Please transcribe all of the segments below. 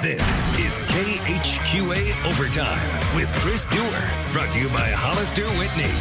This is KHQA Overtime with Chris Duerr, brought to you by Hollister Whitney.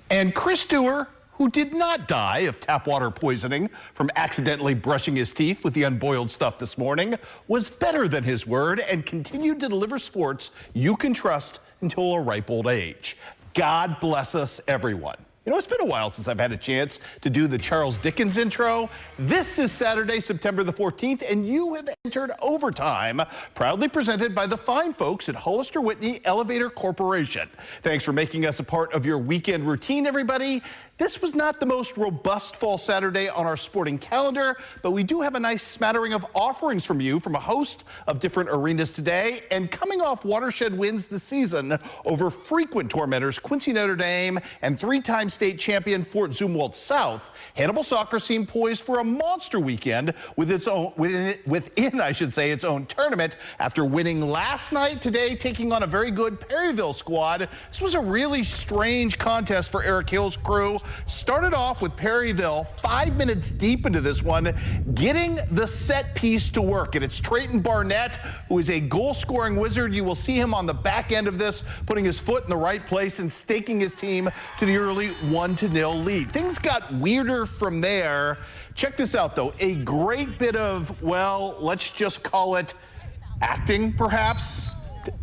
And Chris Duerr, who did not die of tap water poisoning from accidentally brushing his teeth with the unboiled stuff this morning, was better than his word and continued to deliver sports you can trust until a ripe old age. God bless us, everyone. You know, it's been a while since I've had a chance to do the Charles Dickens intro. This is Saturday, September the 14th, and you have entered Overtime, proudly presented by the fine folks at Hollister Whitney Elevator Corporation. Thanks for making us a part of your weekend routine, everybody. This was not the most robust fall Saturday on our sporting calendar, but we do have a nice smattering of offerings from you from a host of different arenas today. And coming off watershed wins this season over frequent tormentors Quincy Notre Dame and three-time state champion Fort Zumwalt South, Hannibal soccer seemed poised for a monster weekend with its own within its own tournament after winning last night. Today, taking on a very good Perryville squad. This was a really strange contest for Eric Hill's crew. Started off with Perryville 5 minutes deep into this one, getting the set piece to work. And it's Trayton Barnett, who is a goal-scoring wizard. You will see him on the back end of this, putting his foot in the right place and staking his team to the early 1-0 lead. Things got weirder from there. Check this out, though. A great bit of, well, let's just call it acting, perhaps.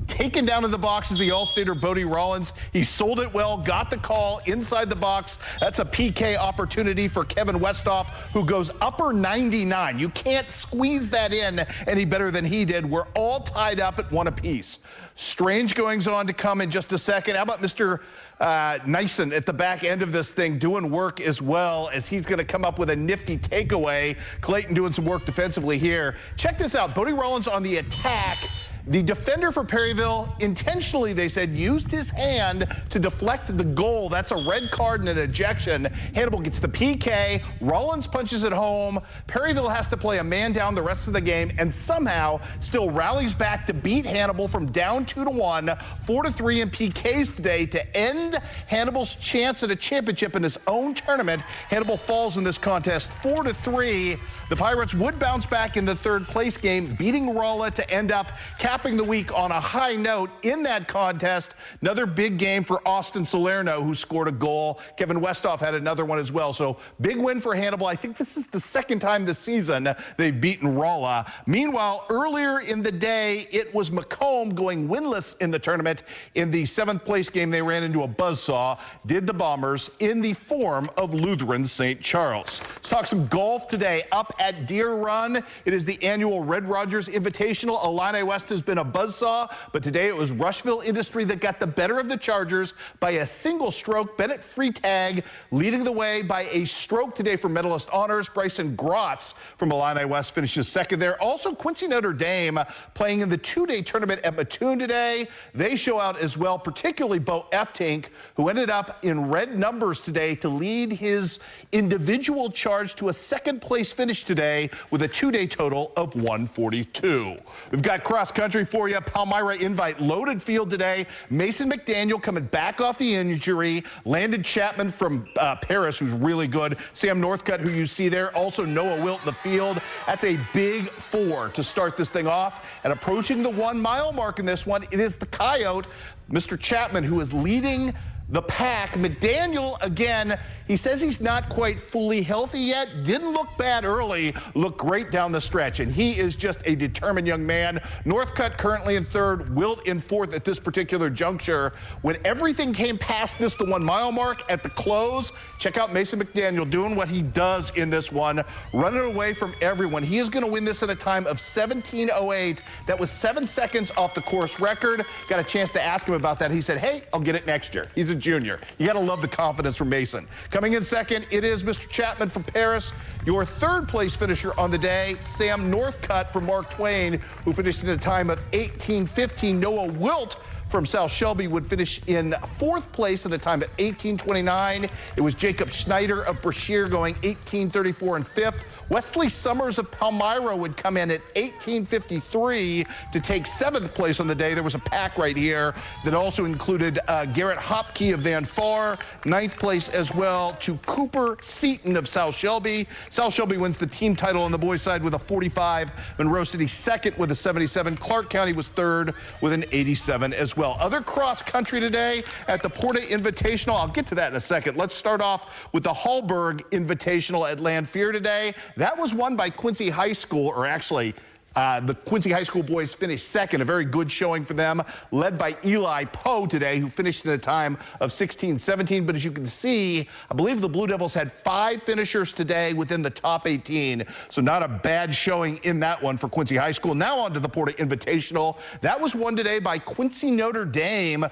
Taken down in the box is the All-Stater Bodie Rollins. He sold it well, got the call inside the box. That's a PK opportunity for Kevin Westhoff, who goes upper 99. You can't squeeze that in any better than he did. We're all tied up at one apiece. Strange goings on to come in just a second. How about Mr. Nyson at the back end of this thing doing work as well, as he's going to come up with a nifty takeaway. Clayton doing some work defensively here. Check this out. Bodie Rollins on the attack. The defender for Perryville intentionally, they said, used his hand to deflect the goal. That's a red card and an ejection. Hannibal gets the PK. Rollins punches it home. Perryville has to play a man down the rest of the game and somehow still rallies back to beat Hannibal from down 2-1, 4-3 in PKs today to end Hannibal's chance at a championship in his own tournament. Hannibal falls in this contest 4-3. The Pirates would bounce back in the third place game, beating Rolla to end up capping the week on a high note in that contest. Another big game for Austin Salerno, who scored a goal. Kevin Westhoff had another one as well. So big win for Hannibal. I think this is the second time this season they've beaten Rolla. Meanwhile, earlier in the day, it was Macomb going winless in the tournament. In the seventh place game, they ran into a buzzsaw, did the Bombers, in the form of Lutheran St. Charles. Let's talk some golf today up at Deer Run. It is the annual Red Rogers Invitational. Illini West has been a buzzsaw, but today it was Rushville Industry that got the better of the Chargers by a single stroke. Bennett Freitag leading the way by a stroke today for medalist honors. Bryson Grotz from Illini West finishes second there. Also, Quincy Notre Dame playing in the two-day tournament at Mattoon today. They show out as well, particularly Bo Eftink, who ended up in red numbers today to lead his individual charge to a second-place finish today with a two-day total of 142. We've got cross-country for you. Palmyra Invite loaded field today. Mason McDaniel coming back off the injury. Landon Chapman from Paris, who's really good. Sam Northcutt, who you see there. Also Noah Wilt in the field. That's a big four to start this thing off. And approaching the 1 mile mark in this one, it is the Coyote, Mr. Chapman, who is leading the pack. McDaniel, again, he says he's not quite fully healthy yet. Didn't look bad early, looked great down the stretch, and he is just a determined young man. Northcutt currently in third, Wilt in fourth at this particular juncture. When everything came past this, the 1 mile mark at the close, check out Mason McDaniel doing what he does in this one, running away from everyone. He is going to win this at a time of 17:08. That was 7 seconds off the course record. Got a chance to ask him about that. He said, hey, I'll get it next year. He's a junior. You got to love the confidence from Mason. Coming in second, it is Mr. Chapman from Paris. Your third place finisher on the day, Sam Northcutt from Mark Twain, who finished in a time of 18:15. Noah Wilt from South Shelby would finish in fourth place at a time of 18:29. It was Jacob Schneider of Brashear going 18:34 in fifth. Wesley Summers of Palmyra would come in at 18:53 to take 7th place on the day. There was a pack right here that also included Garrett Hopkey of Van Far, 9th place as well to Cooper Seaton of South Shelby. South Shelby wins the team title on the boys' side with a 45. Monroe City 2nd with a 77. Clark County was 3rd with an 87 as well. Other cross country today at the Porta Invitational. I'll get to that in a second. Let's start off with the Hallberg Invitational at Lanphier today. That was won by Quincy High School, or actually the Quincy High School boys finished 2nd, a very good showing for them, led by Eli Poe today, who finished in a time of 16:17. But as you can see, I believe the Blue Devils had 5 finishers today within the top 18, so not a bad showing in that one for Quincy High School. Now on to the Porta Invitational. That was won today by Quincy Notre Dame,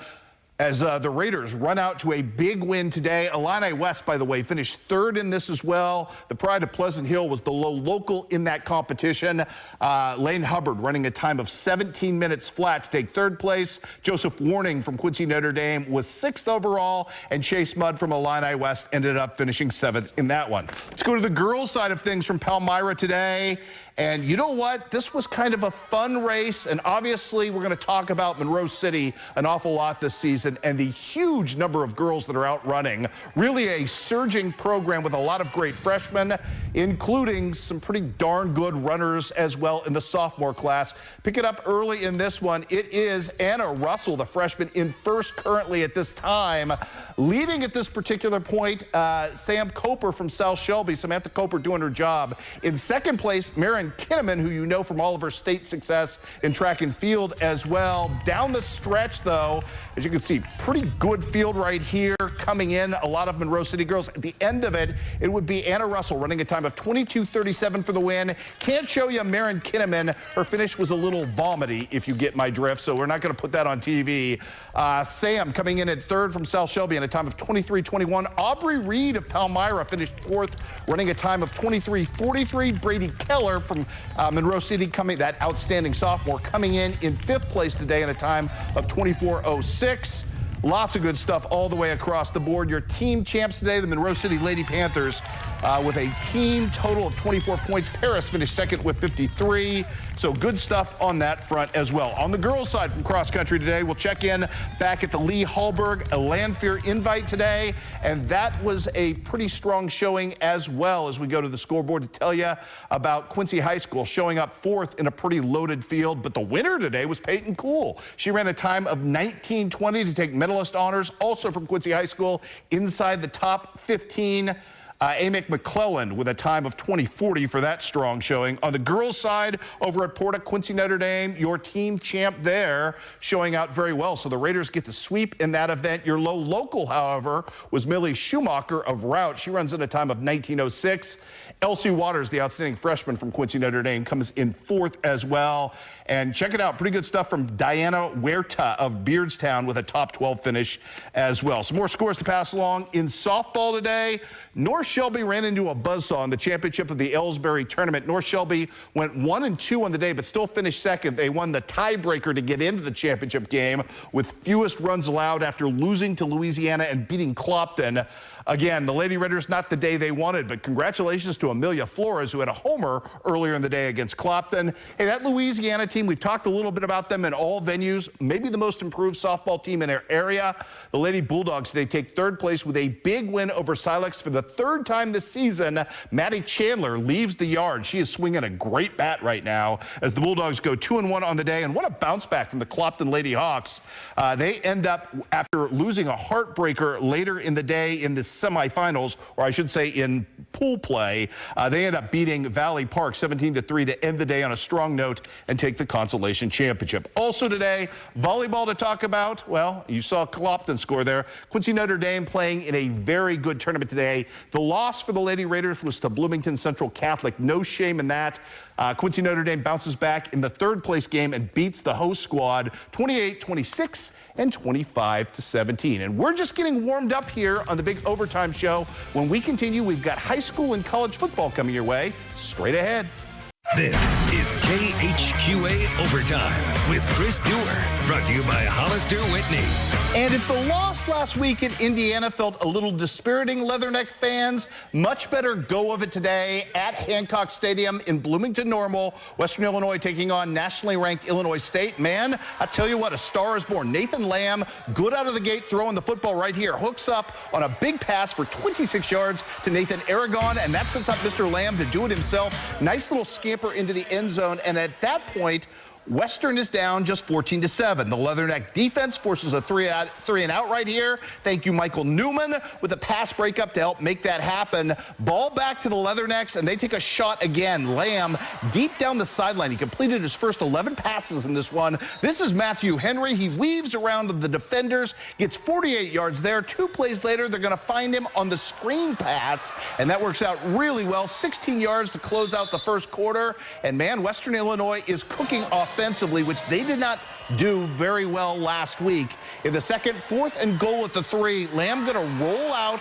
as the Raiders run out to a big win today. Illini West, by the way, finished 3rd in this as well. The Pride of Pleasant Hill was the local in that competition. Lane Hubbard running a time of 17 minutes flat to take 3rd place. Joseph Warning from Quincy Notre Dame was 6th overall, and Chase Mudd from Illini West ended up finishing 7th in that one. Let's go to the girls' side of things from Palmyra today. And you know what? This was kind of a fun race, and obviously we're going to talk about Monroe City an awful lot this season and the huge number of girls that are out running. Really a surging program with a lot of great freshmen, including some pretty darn good runners as well in the sophomore class. Pick it up early in this one. It is Anna Russell, the freshman, in 1st currently at this time. Leading at this particular point, Sam Coper from South Shelby, Samantha Coper doing her job. In 2nd place, Marin Kinnaman, who you know from all of her state success in track and field as well. Down the stretch, though, as you can see, pretty good field right here coming in. A lot of Monroe City girls. At the end of it, it would be Anna Russell running a time of 22:37 for the win. Can't show you Marin Kinnaman. Her finish was a little vomity, if you get my drift, so we're not going to put that on TV. Sam coming in at 3rd from South Shelby in a time of 23:21. Aubrey Reed of Palmyra finished 4th, running a time of 23:43. Brady Keller from Monroe City, that outstanding sophomore, coming in 5th place today in a time of 24:06. Lots of good stuff all the way across the board. Your team champs today, the Monroe City Lady Panthers, with a team total of 24 points. Paris finished 2nd with 53. So good stuff on that front as well. On the girls' side from cross country today, we'll check in back at the Lee Hallberg Lanphier invite today. And that was a pretty strong showing as well, as we go to the scoreboard to tell you about Quincy High School showing up 4th in a pretty loaded field. But the winner today was Peyton Cool. She ran a time of 19:20 to take medalist honors, also from Quincy High School, inside the top 15. Amick McClelland with a time of 20:40 for that strong showing. On the girls' side, over at Porta, Quincy Notre Dame, your team champ there, showing out very well. So the Raiders get the sweep in that event. Your local, however, was Millie Schumacher of Route. She runs in a time of 19:06. Elsie Waters, the outstanding freshman from Quincy Notre Dame, comes in 4th as well. And check it out, pretty good stuff from Diana Huerta of Beardstown with a top 12 finish as well. Some more scores to pass along. In softball today, North Shelby ran into a buzzsaw in the championship of the Ellsbury tournament. North Shelby went 1-2 on the day, but still finished 2nd. They won the tiebreaker to get into the championship game with fewest runs allowed after losing to Louisiana and beating Clopton. Again, the Lady Raiders, not the day they wanted, but congratulations to Amelia Flores, who had a homer earlier in the day against Clopton. Hey, that Louisiana team, we've talked a little bit about them in all venues, maybe the most improved softball team in their area. The Lady Bulldogs today take 3rd place with a big win over Silex for the 3rd time this season. Maddie Chandler leaves the yard. She is swinging a great bat right now as the Bulldogs go 2-1 on the day. And what a bounce back from the Clopton Lady Hawks. They end up, after losing a heartbreaker later in the day in the semifinals, or I should say in pool play, they end up beating Valley Park 17-3 to end the day on a strong note and take the consolation championship. Also today, volleyball to talk about. Well, you saw Clopton score there. Quincy Notre Dame playing in a very good tournament today. The loss for the Lady Raiders was to Bloomington Central Catholic. No shame in that. Quincy Notre Dame bounces back in the 3rd place game and beats the host squad 28-26 and 25-17. And we're just getting warmed up here on the Big Overtime Show. When we continue, we've got high school and college football coming your way straight ahead. This is is KHQA Overtime with Chris Duerr, brought to you by Hollister Whitney. And if the loss last week in Indiana felt a little dispiriting, Leatherneck fans, much better go of it today at Hancock Stadium in Bloomington Normal. Western Illinois taking on nationally ranked Illinois State. Man, I tell you what, a star is born. Nathan Lamb, good out of the gate, throwing the football right here. Hooks up on a big pass for 26 yards to Nathan Aragon, and that sets up Mr. Lamb to do it himself. Nice little scamper into the end zone, and at that point, Western is down just 14-7. The Leatherneck defense forces a three and out right here. Thank you, Michael Newman, with a pass breakup to help make that happen. Ball back to the Leathernecks, and they take a shot again. Lamb deep down the sideline. He completed his first 11 passes in this one. This is Matthew Henry. He weaves around the defenders, gets 48 yards there. 2 plays later, they're going to find him on the screen pass, and that works out really well. 16 yards to close out the first quarter. And man, Western Illinois is cooking offensively, which they did not do very well last week. In the second, 4th and goal at the 3, Lamb going to roll out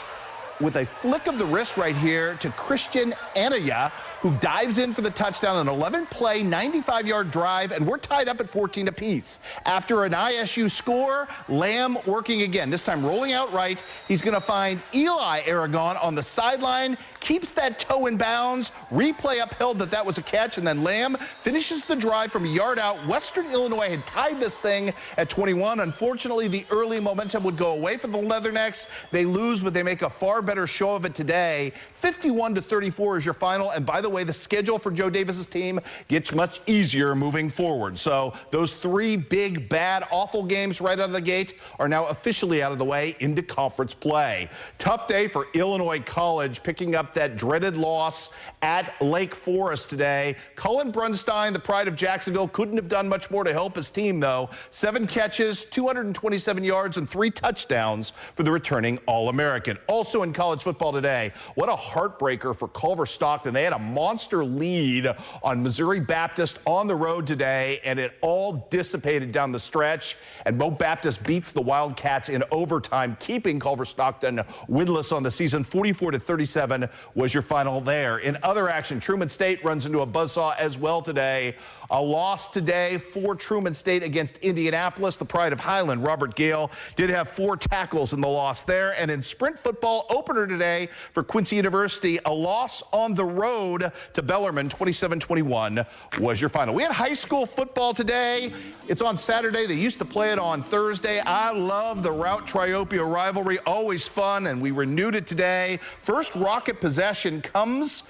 with a flick of the wrist right here to Christian Anaya, who dives in for the touchdown. An 11-play, 95-yard drive, and we're tied up at 14 apiece. After an ISU score, Lamb working again, this time rolling out right. He's going to find Eli Aragon on the sideline, keeps that toe in bounds. Replay upheld that was a catch, and then Lamb finishes the drive from a yard out. Western Illinois had tied this thing at 21. Unfortunately, the early momentum would go away from the Leathernecks. They lose, but they make a far better show of it today. 51-34 is your final, and by the way, the schedule for Joe Davis's team gets much easier moving forward. So those 3 big, bad, awful games right out of the gate are now officially out of the way into conference play. Tough day for Illinois College, picking up that dreaded loss at Lake Forest today. Cullen Brunstein, the pride of Jacksonville, couldn't have done much more to help his team, though. 7 catches, 227 yards, and 3 touchdowns for the returning All-American. Also in college football today, what a heartbreaker for Culver Stockton. They had a monster lead on Missouri Baptist on the road today, and it all dissipated down the stretch. And Mo Baptist beats the Wildcats in overtime, keeping Culver Stockton winless on the season. 44-37 was your final there. In other action, Truman State runs into a buzzsaw as well today. A loss today for Truman State against Indianapolis. The pride of Highland, Robert Gale, did have 4 tackles in the loss there. And in sprint football, opener today for Quincy University, a loss on the road to Bellarmine, 27-21 was your final. We had high school football today. It's on Saturday. They used to play it on Thursday. I love the Route Triopia rivalry, always fun, and we renewed it today. First Rocket possession comes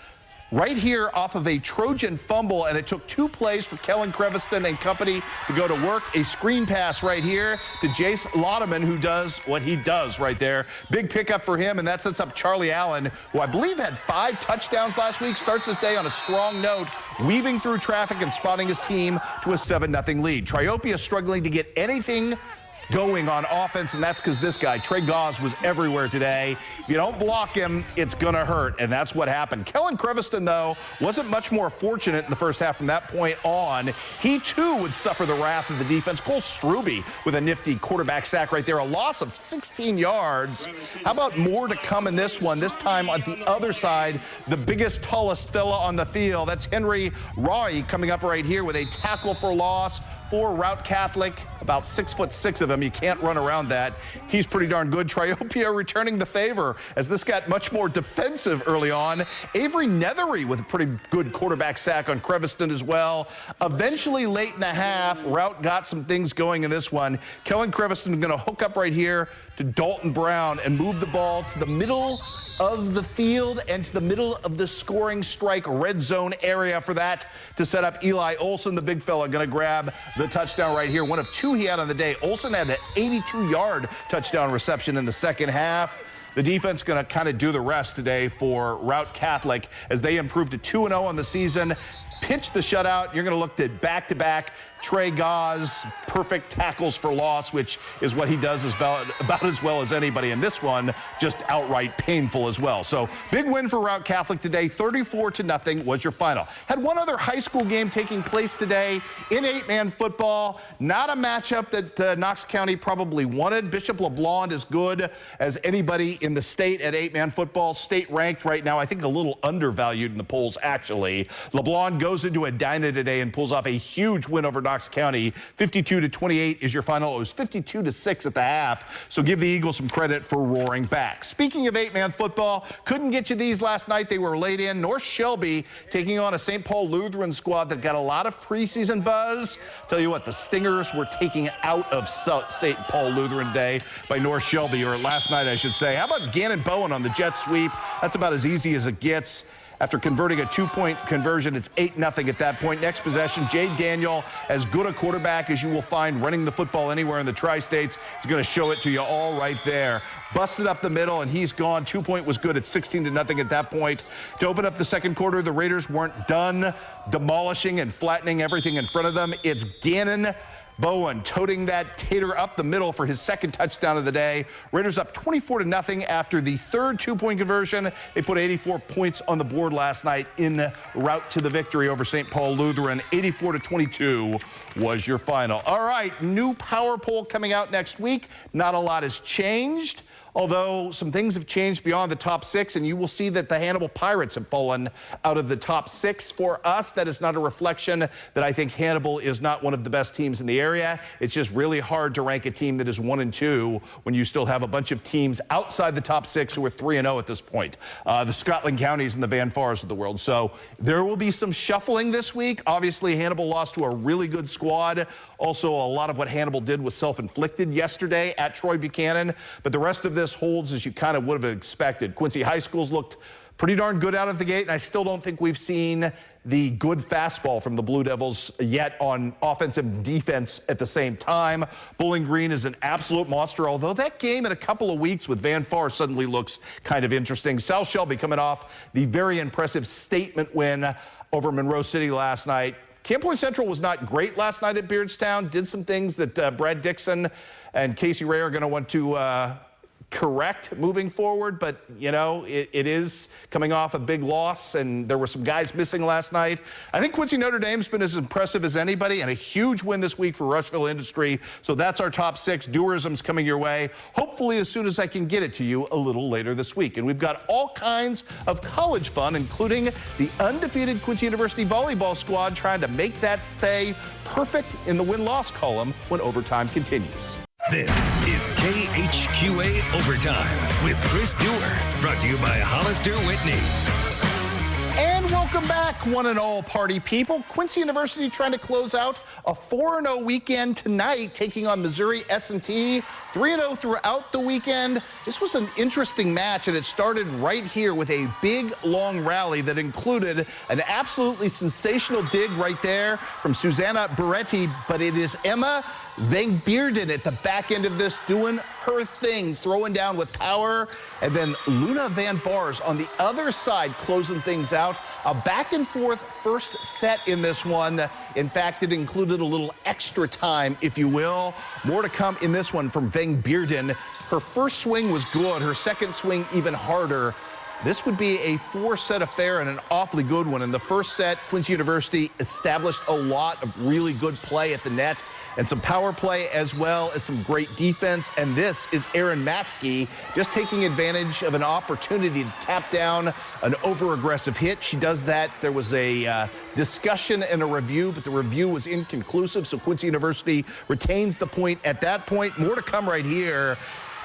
right here off of a Trojan fumble, and it took 2 plays for Kellen Creviston and company to go to work. A screen pass right here to Jace Laudeman, who does what he does right there. Big pickup for him, and that sets up Charlie Allen, who I believe had 5 touchdowns last week. Starts this day on a strong note, weaving through traffic and spotting his team to a 7-0 lead. Triopia struggling to get anything going on offense, and that's because this guy, Trey Gauze, was everywhere today. If you don't block him, it's going to hurt, and that's what happened. Kellen Creviston, though, wasn't much more fortunate in the first half from that point on. He, too, would suffer the wrath of the defense. Cole Struby with a nifty quarterback sack right there, a loss of 16 yards. How about more to come in this one? This time on the other side, the biggest, tallest fella on the field. That's Henry Roy coming up right here with a tackle for loss for Route Catholic, about 6'6" of him. You can't run around that. He's pretty darn good. Triopia returning the favor as this got much more defensive early on. Avery Nethery with a pretty good quarterback sack on Creviston as well. Eventually, late in the half, Route got some things going in this one. Kellen Creviston going to hook up right here to Dalton Brown and move the ball to the middle of the field and to the middle of the scoring strike red zone area for that to set up Eli Olson, the big fella, going to grab the touchdown right here. One of 2 he had on the day. Olson had an 82-yard touchdown reception in the second half. The defense going to kind of do the rest today for Route Catholic as they improve to 2-0 on the season. Pinch the shutout. You're going to look at back-to-back Trey Gauze, perfect tackles for loss, which is what he does about as well as anybody. And this one, just outright painful as well. So big win for Routt Catholic today, 34-0 was your final. Had one other high school game taking place today in 8-man football. Not a matchup that Knox County probably wanted. Bishop LeBlanc is good as anybody in the state at 8-man football. State ranked right now, I think a little undervalued in the polls, actually. LeBlanc goes into Edina today and pulls off a huge win over Knox County. 52-28 is your final. It was 52-6 at the half, so give the Eagles some credit for roaring back. Speaking of 8-man football, couldn't get you these last night. They were late in. North Shelby taking on a St. Paul Lutheran squad that got a lot of preseason buzz. Tell you what, the Stingers were taken out of St. Paul Lutheran Day by North Shelby, or last night, I should say. How about Gannon Bowen on the jet sweep? That's about as easy as it gets. After converting a two-point conversion, it's 8-0 at that point. Next possession, Jade Daniel, as good a quarterback as you will find running the football anywhere in the Tri-States. He's going to show it to you all right there. Busted up the middle, and he's gone. 2-point was good at 16-0 at that point. To open up the second quarter, the Raiders weren't done demolishing and flattening everything in front of them. It's Gannon Bowen toting that tater up the middle for his second touchdown of the day. Raiders up 24-0 after the third two-point conversion. They put 84 points on the board last night en route to the victory over St. Paul Lutheran. 84-22 was your final. All right, new power poll coming out next week. Not a lot has changed, although some things have changed beyond the top 6, and you will see that the Hannibal Pirates have fallen out of the top 6. For us, that is not a reflection that I think Hannibal is not one of the best teams in the area. It's just really hard to rank a team that is 1 and 2 when you still have a bunch of teams outside the top 6 who are 3-0 at this point. The Scotland Counties and the Van Fars of the world. So there will be some shuffling this week. Obviously, Hannibal lost to a really good squad. Also, a lot of what Hannibal did was self-inflicted yesterday at Troy Buchanan, but the rest of this holds as you kind of would have expected. Quincy High School's looked pretty darn good out of the gate, and I still don't think we've seen the good fastball from the Blue Devils yet on offense and defense at the same time. Bowling Green is an absolute monster, although that game in a couple of weeks with Van Far suddenly looks kind of interesting. South Shelby coming off the very impressive statement win over Monroe City last night. Camp Point Central was not great last night at Beardstown. Did some things that Brad Dixon and Casey Ray are going to want to correct moving forward, but you know, it is coming off a big loss, and there were some guys missing last night. I think Quincy Notre Dame's been as impressive as anybody, and a huge win this week for Rushville Industry. So that's our top 6. Duerism's coming your way, hopefully as soon as I can get it to you a little later this week. And we've got all kinds of college fun, including the undefeated Quincy University volleyball squad trying to make that stay perfect in the win-loss column when overtime continues. This is KHQA Overtime with Chris Duerr, brought to you by Hollister Whitney. And welcome back, one and all party people. Quincy University trying to close out a 4-0 weekend tonight, taking on Missouri S&T. 3-0 throughout the weekend. This was an interesting match, and it started right here with a big, long rally that included an absolutely sensational dig right there from Susanna Beretti, but it is Emma Van Bearden at the back end of this doing her thing, throwing down with power, and then Luna Van Bars on the other side closing things out. A back and forth first set in this one. In fact, it included a little extra time, if you will. More to come in this one from Van Bearden. Her first swing was good, her second swing even harder. This would be a 4-set affair and an awfully good one. In the first set, Quincy University established a lot of really good play at the net and some power play as well as some great defense. And this is Erin Matsky just taking advantage of an opportunity to tap down an over-aggressive hit. She does that. There was a discussion and a review, but the review was inconclusive, so Quincy University retains the point at that point. More to come right here.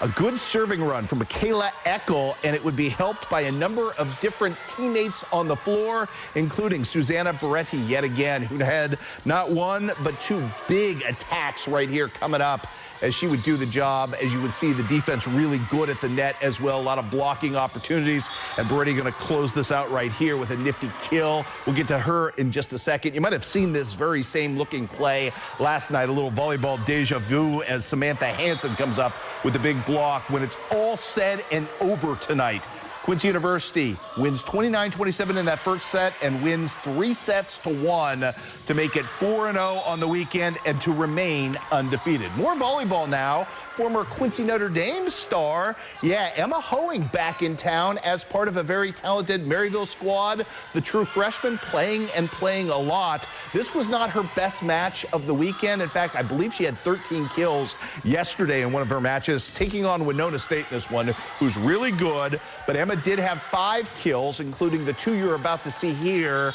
A good serving run from Michaela Eckel, and it would be helped by a number of different teammates on the floor, including Susanna Beretti yet again, who had not one but 2 big attacks right here coming up as she would do the job. As you would see, the defense really good at the net as well. A lot of blocking opportunities, and Beretti going to close this out right here with a nifty kill. We'll get to her in just a second. You might have seen this very same looking play last night, a little volleyball deja vu as Samantha Hansen comes up with the big block. When it's all said and over tonight, Quincy University wins 29-27 in that first set and wins 3-1 to make it 4-0 on the weekend and to remain undefeated. More volleyball now. Former Quincy Notre Dame star, Emma Hoeing back in town as part of a very talented Maryville squad. The true freshman playing a lot. This was not her best match of the weekend. In fact, I believe she had 13 kills yesterday in one of her matches, taking on Winona State in this one, who's really good. But Emma did have 5 kills, including the 2 you're about to see here.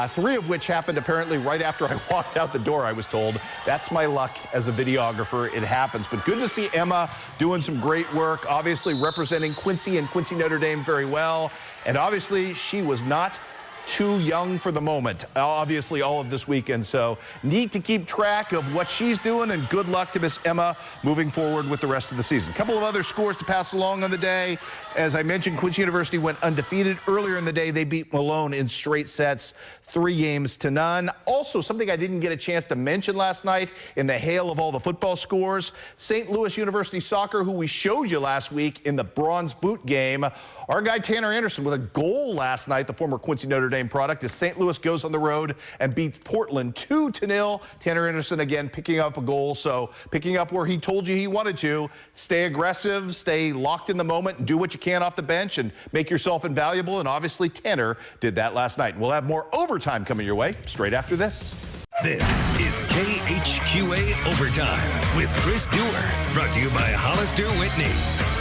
3 of which happened apparently right after I walked out the door, I was told. That's my luck as a videographer. It happens. But good to see Emma doing some great work, obviously representing Quincy and Quincy Notre Dame very well. And obviously, she was not too young for the moment, obviously, all of this weekend. So neat to keep track of what she's doing, and good luck to Miss Emma moving forward with the rest of the season. A couple of other scores to pass along on the day. As I mentioned, Quincy University went undefeated. Earlier in the day, they beat Malone in straight sets, 3-0. Also, something I didn't get a chance to mention last night in the hail of all the football scores, St. Louis University soccer, who we showed you last week in the bronze boot game. Our guy Tanner Anderson with a goal last night, the former Quincy Notre Dame product, as St. Louis goes on the road and beats Portland 2-0. Tanner Anderson again picking up a goal, so picking up where he told you he wanted to. Stay aggressive, stay locked in the moment, and do what you can off the bench and make yourself invaluable. And obviously Tanner did that last night. And we'll have more overtime coming your way straight after this. This is KHQA Overtime with Chris Duerr, brought to you by Hollister Whitney.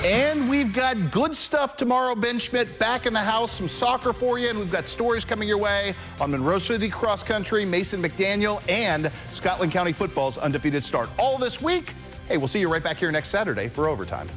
And we've got good stuff tomorrow. Ben Schmidt back in the house, some soccer for you, and we've got stories coming your way on Monroe City cross country, Mason McDaniel, and Scotland County football's undefeated start. All this week. Hey, we'll see you right back here next Saturday for Overtime.